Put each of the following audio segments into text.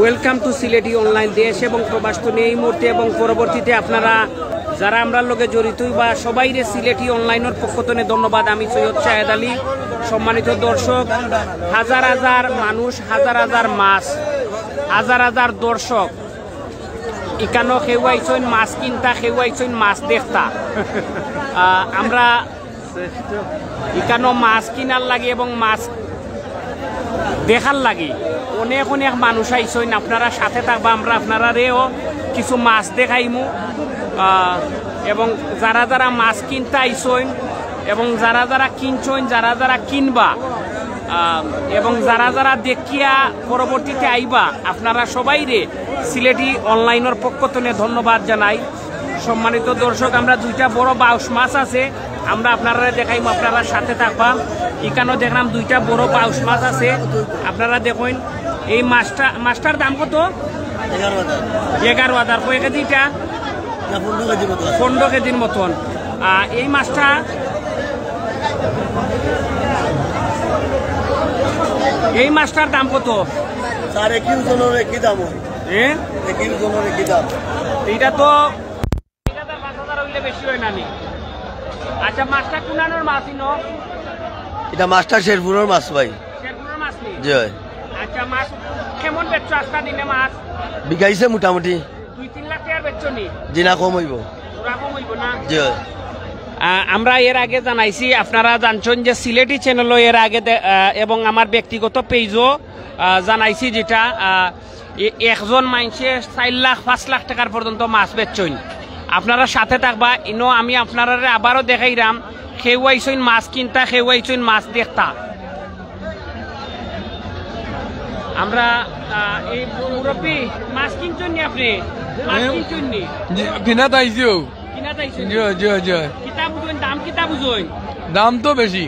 Welcome to Sylheti online. দেশ এবং প্রবাস তো এই মুহূর্তে এবং পরবর্তীতে আপনারা যারা আমরা লগে জড়িত বা সবাই সিলেটি অনলাইনের পক্ষ থেকে ধন্যবাদ। আমি সৈয়দ শাহেদ আলী। সম্মানিত দর্শক, হাজার হাজার মানুষ, হাজার হাজার মাছ, হাজার হাজার দর্শক এখানে খেউয়াইছেন মাছ কিনতা, খেউয়াইছেন মাছ দেখতা। আমরা এখানে মাছ কিনার লাগে এবং মাছ দেখার লাগে অনেক অনেক মানুষ আইসইন। আপনারা সাথে থাকবা, আমরা আপনারারেও কিছু মাছ দেখাইমু এবং যারা যারা মাছ কিনতে আইসইন এবং যারা যারা কিনছইন, যারা যারা কিনবা এবং যারা যারা দেখিয়া পরবর্তীতে আইবা, আপনারা সবাই রে সিলেটি অনলাইনের পক্ষ থেকে ধন্যবাদ জানাই। সম্মানিত দর্শক, আমরা দুইটা বড় বাউস মাছ আছে, আমরা আপনারা দেখাইমু, আপনারা সাথে থাকবা। এখানেও দেখলাম দুইটা বড় বাউস মাছ আছে, আপনারা দেখুন। এই মাছটার দাম কত? 11,000। কয় কেজি এটা? 15 কেজির মতন। এই মাছটা এই মাছটার দাম কত? এইটা তো 5,000 হইলে বেশি হয় না। আচ্ছা, মাছটা কুনানোর মাছ নো? এটা মাছটা শেরপুরের মাছ ভাই। শেরপুরের মাছ নি? জি। আচ্ছা, মাছ কেমন বেচছো আজকা দিনে? মাছ বিঘাইছে মোটামুটি 2-3 লাখ টাকা বেচছো নি? জি না, কম হইব। পুরা কম হইব না? জি। আমরা এর আগে জানাইছি, আপনারা জানছেন যে সিলেটি চ্যানেলও এর আগে এবং আমার ব্যক্তিগত পেজও জানাইছি, যেটা একজন মানুষে 4 লাখ 5 লাখ টাকার পর্যন্ত মাছ বেচছেন। আপনারা সাথে থাকবা। ইনো আমি আপনারা আবারও দেখাইলাম, খেউয়াইছেন মাছ কিনতা, খেউয়াইছেন মাছ দেখতা। আমরা এই মুরব্বী মাছ কিনছেন নি? আপনি মাছ কিনছেন নি? কিনা তাইছিও। কিনা তাইছেন? জি জি জি। কিতাব বুঝুন, দাম কিতাব বুঝুন? দাম তো বেশি।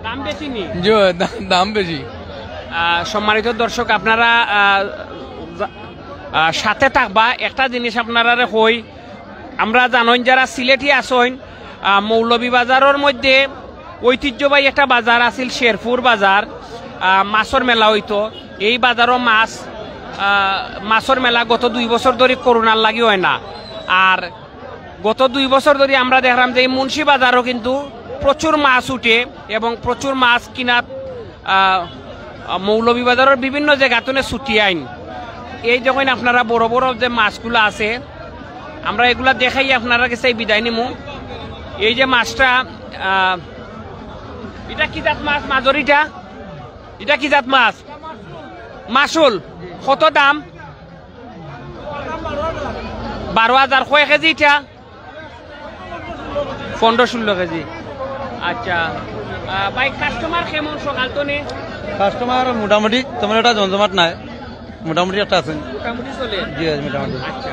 দাম বেশি নি? জি, দাম বেশি। সম্মানিত দর্শক, আপনারা সাথে থাকবা। একটা জিনিস আপনারা কই, আমরা জানেন যারা সিলেটি আসেন, মৌলভীবাজারের মধ্যে ঐতিহ্যবাহী একটা বাজার আছিল শেরপুর বাজার, মাছের মেলা হইতো। এই বাজারও মাছের মেলা গত 2 বছর ধরে করোনার লাগি হয় না। আর গত 2 বছর ধরে আমরা দেখলাম যে এই মুন্সি বাজারও কিন্তু প্রচুর মাছ উঠে এবং প্রচুর মাছ কিনাত মৌলভীবাজারের বিভিন্ন জায়গাতে ছুটি আইন। এই যখন আপনারা বড় বড় যে মাছগুলো আছে, আমরা এগুলা দেখাই আপনারা কাছে বিদায় নিমু। এই যে মাছটা, এটা কি জাত মাছ? মাজরিটা এটা কি জাত মাছ? মাসুল কত দাম? 12,000। কয় কেজি এটা? 15-16 কেজি। আচ্ছা ভাই, কাস্টমার কেমন সকাল তো নে? কাস্টমার মোটামুটি, তোমার একটা জমজমাট নাই, মোটামুটি একটা আছে, মোটামুটি চলে। জি মোটামুটি। আচ্ছা,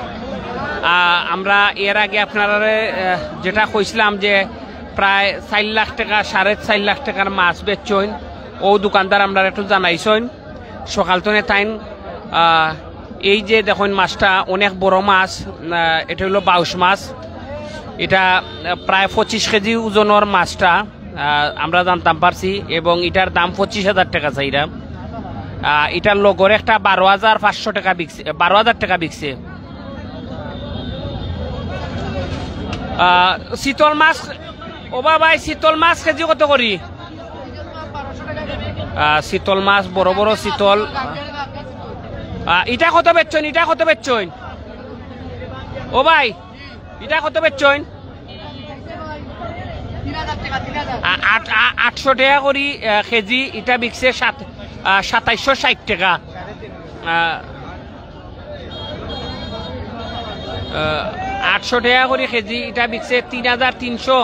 আমরা এর আগে আপনারা যেটা কইছিলাম যে প্রায় 4 লাখ টাকা, 4.5 লাখ টাকার মাছ বেচছেন, ও দোকানদার আমরা একটু জানাইছেন সকাল তো তাইন। এই যে দেখুন মাছটা অনেক বড় মাছ, এটা হলো বাউস মাছ। এটা প্রায় 25 কেজি ওজনের মাছটা আমরা জানতাম পারছি, এবং এটার দাম 25,000 টাকা চাইরা। এটার লগর একটা 12,500 টাকা বিকছে, 12,000 টাকা বিকছে। শীতল মাছ, ও ভাই শীতল মাছ কেজি কত করি? শীতল মাছ বড় বড় শীতল, এটা কত বেচছেন? এটা কত বেচছেন? ও ভাই, এটা কত বেচছেন? 800 টাকা করি কেজি। এটা বিকছে 2760 টাকা। 800 টাকা করে কেজি। এটা বিকছে 3,300,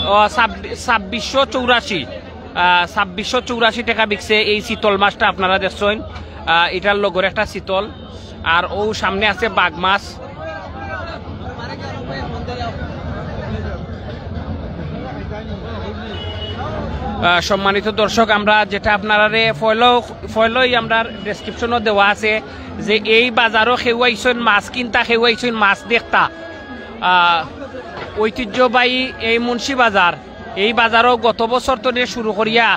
2684 টাকা বিকছে এই শীতল মাছটা। আপনারা দেখছেন এটার লগর একটা শীতল, আর ও সামনে আছে বাঘ মাছ। সম্মানিত দর্শক, আমরা যেটা আপনারা ফয়লই আমরা ডেসক্রিপশনও দেওয়া আছে যে এই বাজারও খেউয়াইছেন মাছ কিনতা, খেউয়াইছেন মাছ দেখতা। ঐতিহ্যবাহী এই মুন্সি বাজার, এই বাজারও গত বছর তো শুরু করিয়া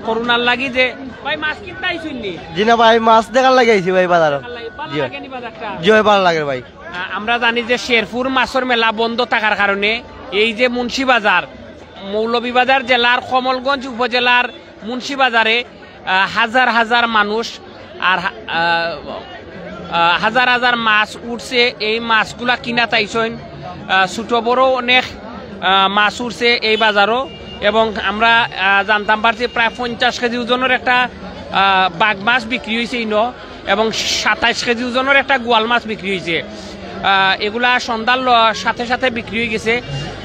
করোনার লাগি যে ভাই মাছ কিনতে আইছুন নি জি না ভাই মাছ দেখার লাগে আইছি ভাই বাজার ভালো লাগেনি বাজারটা জি ভাই ভালো লাগে ভাই আমরা জানি যে শেরপুর মাছের মেলা বন্ধ থাকার কারণে এই যে মুন্সিবাজার মৌলভীবাজার জেলার কমলগঞ্জ উপজেলার মুন্সিবাজারে হাজার হাজার মানুষ আর হাজার হাজার মাছ উঠছে এই মাছগুলা কিনা তাইছেন ছোট বড় অনেক মাছ উঠছে এই বাজারও এবং আমরা জানতাম পারছি প্রায় 50 কেজি ওজনের একটা বাঘ মাছ বিক্রি হয়েছে ইনো এবং 27 কেজি ওজনের একটা গোয়াল মাছ বিক্রি হয়েছে এগুলা সন্ধ্যার সাথে সাথে বিক্রি হয়ে গেছে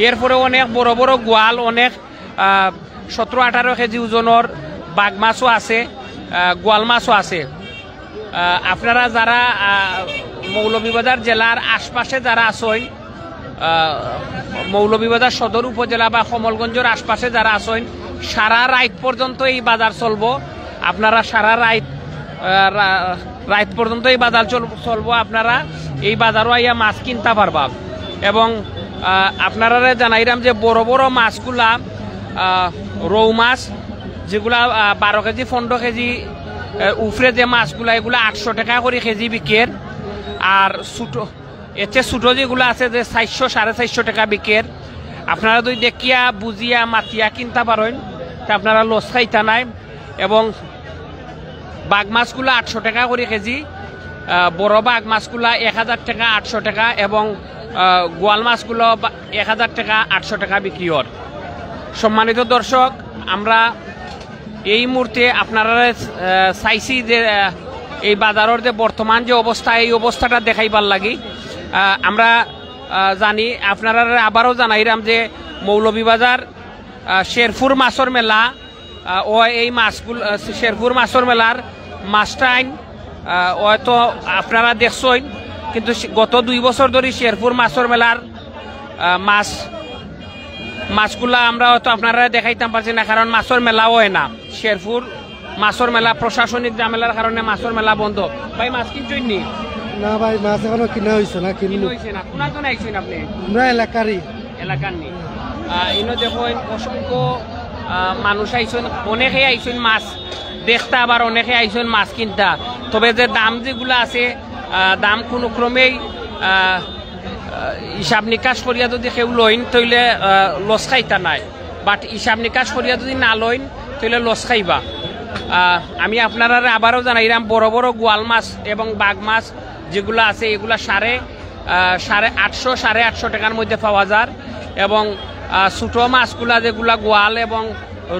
এরপরে অনেক বড় বড় গোয়াল অনেক 17-18 কেজি ওজনের বাঘ মাছও আছে গোয়াল মাছও আছে আপনারা যারা মৌলভীবাজার জেলার আশপাশে যারা আছেন মৌলভীবাজার সদর উপজেলা বা কমলগঞ্জের আশপাশে যারা আছেন সারা রাত পর্যন্ত এই বাজার চলবো আপনারা সারা রাত পর্যন্ত এই বাজার চলবো আপনারা এই বাজারও আইয়া মাছ কিনতে পারবা এবং আপনারা জানাইলাম যে বড় বড় মাছগুলা রৌ মাছ যেগুলা 12 কেজি 15 কেজি উফরে যে মাছগুলা এগুলা 800 টাকা করে কেজি বিকের আর ছোটো এতে ছোটো যেগুলো আছে যে 400-450 টাকা বিকের আপনারা যদি দেখিয়া বুঝিয়া মাতিয়া কিনতে পারেন তা আপনারা লস খাইতা নাই এবং বাঘ মাছগুলো 800 টাকা করে কেজি বড় বাঘ মাছগুলো 1000 টাকা 800 টাকা এবং গোয়াল মাছগুলো 1000 টাকা 800 টাকা বিক্রি হয় সম্মানিত দর্শক আমরা এই মুহূর্তে আপনারা চাইছি যে এই বাজারের যে বর্তমান যে অবস্থা এই অবস্থাটা দেখাইবার লাগি আমরা জানি আপনারা আবারও জানাইলাম যে মৌলভীবাজার শেরপুর মাছের মেলা ও এই মাছগুলো শেরপুর মাছের মেলার মাছটাইন হয়তো আপনারা দেখছেন কিন্তু গত 2 বছর ধরে শেরপুর মাছের মেলার মাছগুলা আমরা হয়তো আপনারা দেখাইতাম পারছি না কারণ মাছের মেলা হয় না শেরপুর মাছের মেলা প্রশাসনিক ঝামেলার কারণে মাছের মেলা বন্ধ ভাই মাছ কিনছেন নি না ভাই মাছ এখনো কিনা হয়েছে না কিনা হয়েছে না কোন জন আইছেন আপনি আমরা এলাকার নি ইনো দেখুন অসংখ্য মানুষ আইছেন অনেকে আইছেন মাছ দেখতে আবার অনেকে আইছেন মাছ কিনতা তবে যে দাম যেগুলো আছে দাম কোনো ক্রমেই হিসাব নিকাশ করিয়া যদি কেউ লইন তাইলে লস খাইতা নাই বাট হিসাব নিকাশ করিয়া যদি না লইন তাইলে লস খাইবা আমি আপনারা আবারও জানাইলাম বড় বড় গোয়াল মাছ এবং বাঘ মাছ যেগুলো আছে এগুলা 850-850 টাকার মধ্যে পাওয়া যায় এবং ছোটো মাছগুলা যেগুলা গোয়াল এবং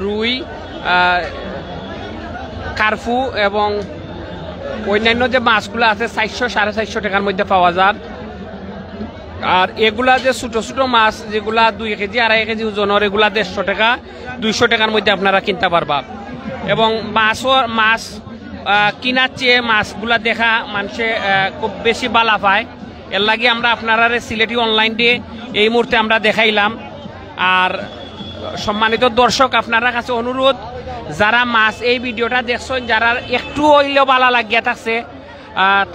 রুই কার্ফু এবং অন্যান্য যে মাছগুলো আছে 400-450 টাকার মধ্যে পাওয়া যায় আর এগুলা যে ছোট ছোট মাছ যেগুলা 2 কেজি 2.5 কেজি ওজনের এগুলা 150 টাকা 200 টাকার মধ্যে আপনারা কিনতে পারবা এবং মাছ কিনার চেয়ে মাছগুলা দেখা মানুষে খুব বেশি বালা পায় এর লাগে আমরা আপনারা সিলেটি অনলাইন দিয়ে এই মুহূর্তে আমরা দেখাইলাম আর সম্মানিত দর্শক আপনারা কাছে অনুরোধ যারা মাছ এই ভিডিওটা দেখছেন যারা একটু হইলেও ভালো লাগিয়া থাকছে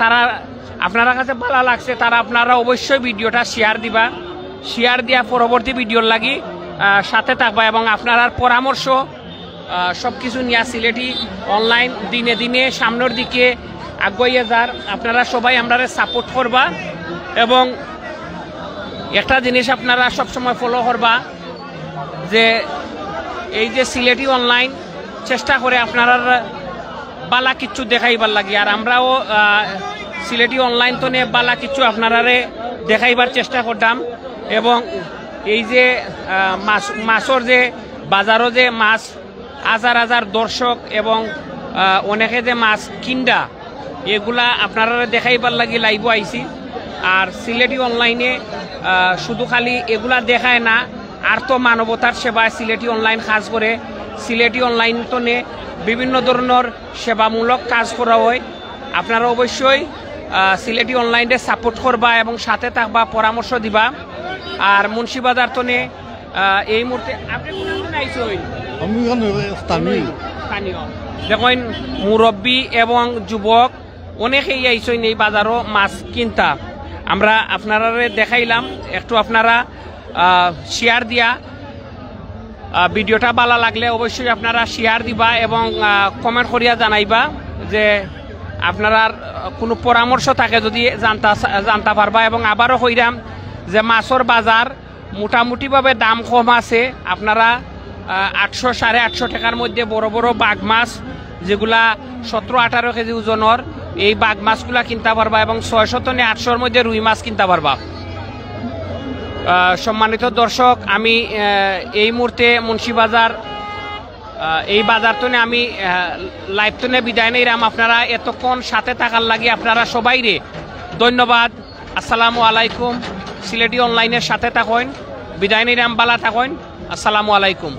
তারা আপনারা কাছে ভালো লাগছে তারা আপনারা অবশ্যই ভিডিওটা শেয়ার দিবা শেয়ার দিয়া পরবর্তী ভিডিওর লাগি সাথে থাকবা এবং আপনার পরামর্শ সব কিছু নিয়ে সিলেটি অনলাইন দিনে দিনে সামনের দিকে আগাইয়ে যার আপনারা সবাই আমরা সাপোর্ট করবা এবং একটা জিনিস আপনারা সবসময় ফলো করবা যে এই যে সিলেটি অনলাইন চেষ্টা করে আপনারা বালা কিচ্ছু দেখাইবার লাগি আর আমরাও সিলেটি অনলাইন তো নিয়ে বালা কিচ্ছু আপনারা দেখাইবার চেষ্টা করতাম এবং এই যে মাছের যে বাজারও যে মাছ হাজার হাজার দর্শক এবং অনেকে যে মাছ কিনডা এগুলা আপনারা দেখাইবার লাগি লাইভ আইছি আর সিলেটি অনলাইনে শুধু খালি এগুলা দেখায় না আর তো মানবতার সেবায় সিলেটি অনলাইন কাজ করে সিলেটি অনলাইন তো নে বিভিন্ন ধরনের সেবামূলক কাজ করা হয় আপনারা অবশ্যই সিলেটি অনলাইনে সাপোর্ট করবা এবং সাথে থাকবা পরামর্শ দিবা আর মুন্সিবাজার তো নে এই মুহূর্তে আপনি কোন আইছেন দেখুন মুরব্বী এবং যুবক অনেকেই আইছেন এই বাজারও মাছ কিনতা আমরা আপনারা দেখাইলাম একটু আপনারা শেয়ার দিয়া ভিডিওটা ভালো লাগলে অবশ্যই আপনারা শেয়ার দিবা এবং কমেন্ট করিয়া জানাইবা যে আপনারা কোনো পরামর্শ থাকে যদি জানতে পারবা। এবং আবারও কইরাম যে মাছের বাজার মোটামুটিভাবে দাম কম আছে। আপনারা 800 850 টাকার মধ্যে বড় বড় বাঘ মাছ যেগুলা 17-18 কেজি ওজনের এই বাঘ মাছগুলা কিনতে পারবা এবং 600-800-র মধ্যে রুই মাছ কিনতে পারবা। সম্মানিত দর্শক, আমি এই মুহূর্তে মুন্সিবাজার এই বাজার তো আমি লাইভ তো বিদায় নিলাম। আপনারা এতক্ষণ সাথে থাকার লাগি আপনারা সবাই রে ধন্যবাদ। আসসালামু আলাইকুম। সিলেটি অনলাইনের সাথে থাকুন। বিদায় নিলাম, বালা থাকুন। আসসালামু আলাইকুম।